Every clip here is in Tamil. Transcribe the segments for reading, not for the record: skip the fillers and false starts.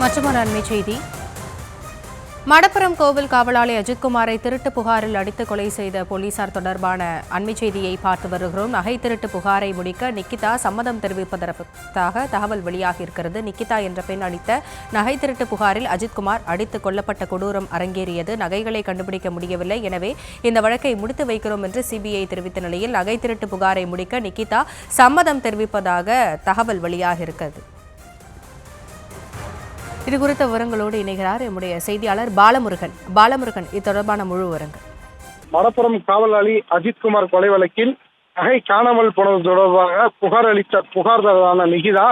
மற்றொரு அண்மை செய்தி. மடப்புரம் கோவில் காவலாளி அஜித்குமாரை திருட்டு புகாரில் அடித்து கொலை செய்த போலீசார் தொடர்பான அண்மை செய்தியை பார்த்து வருகிறோம். நகை திருட்டு புகாரை முடிக்க நிக்கிதா சம்மதம் தெரிவிப்பதற்காக தகவல் வெளியாகியிருக்கிறது. நிக்கிதா என்ற பெண் அளித்த நகை திருட்டு புகாரில் அஜித்குமார் அடித்து கொல்லப்பட்ட கொடூரம் அரங்கேறியது. நகைகளை கண்டுபிடிக்க முடியவில்லை, எனவே இந்த வழக்கை முடித்து வைக்கிறோம் என்று சிபிஐ தெரிவித்த நிலையில் நகை திருட்டு புகாரை முடிக்க நிக்கிதா சம்மதம் தெரிவிப்பதாக தகவல் வெளியாகியிருக்கிறது. இது குறித்த விவரங்களோடு இணைகிறார் நம்முடைய செய்தியாளர் பாலமுருகன். இது தொடர்பான முழு விவரங்கள். மடப்புரம் காவலாளி அஜித்குமார் கொலை வழக்கில் நகை காணாமல் போனது தொடர்பாக புகார் அளித்த புகார்தாரரான நிகிதா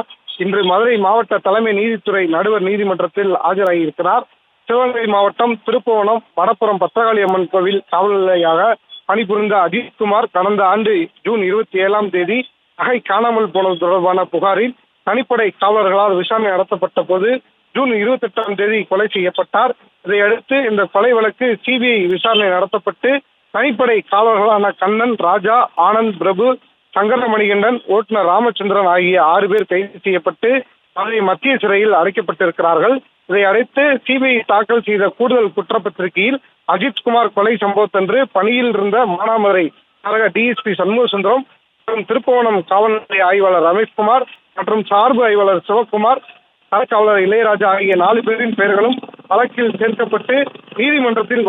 இன்று மதுரை மாவட்ட தலைமை நீதித்துறை நடுவர் நீதிமன்றத்தில் ஆஜராகியிருக்கிறார். சிவகங்கை மாவட்டம் திருப்புவனம் மடப்புரம் பத்திரகாளி அம்மன் கோவில் காவல் நிலையாக பணிபுரிந்த அஜித்குமார் கடந்த ஆண்டு ஜூன் 27ஆம் தேதி நகை காணாமல் போனது தொடர்பான புகாரில் தனிப்படை காவலர்களால் விசாரணை நடத்தப்பட்ட போது ஜூன் 28ஆம் தேதி கொலை செய்யப்பட்டார். இதையடுத்து இந்த கொலை வழக்கு சிபிஐ விசாரணை நடத்தப்பட்டு தனிப்படை காவலர்களான கண்ணன், ராஜா, ஆனந்த், பிரபு, சங்கரமணிகண்டன், ஓட்டுநர் ராமச்சந்திரன் ஆகிய 6 பேர் கைது செய்யப்பட்டு மதுரை மத்திய சிறையில் அடைக்கப்பட்டிருக்கிறார்கள். இதையடுத்து சிபிஐ தாக்கல் செய்த கூடுதல் குற்றப்பத்திரிகையில் அஜித்குமார் கொலை சம்பவத்தன்று பணியில் இருந்த மானாமதுரை டிஎஸ்பி சண்முகசுந்தரம் மற்றும் திருப்புவனம் காவல் நிலைய ஆய்வாளர் ரமேஷ்குமார் மற்றும் சார்பு ஆய்வாளர் சிவக்குமார், காவலர் இளையராஜா ஆகிய 4 பேரின் பெயர்களும் வழக்கில் சேர்க்கப்பட்டு நீதிமன்றத்தில்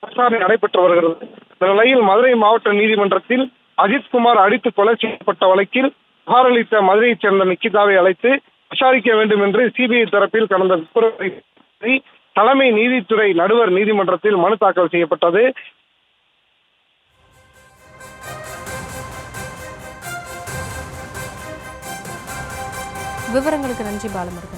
விசாரணை நடைபெற்று வருகிறது. இந்த நிலையில் மதுரை மாவட்ட நீதிமன்றத்தில் அஜித்குமார் அடித்து கொலை செய்யப்பட்ட வழக்கில் புகார் அளித்த மதுரையைச் சேர்ந்த நிக்கிதாவை அழைத்து விசாரிக்க வேண்டும் என்று சிபிஐ தரப்பில் கடந்த பிப்ரவரி தலைமை நீதித்துறை நடுவர் நீதிமன்றத்தில் மனு தாக்கல் செய்யப்பட்டது. விவரங்களுக்கு நன்றி பாலமுருகன்.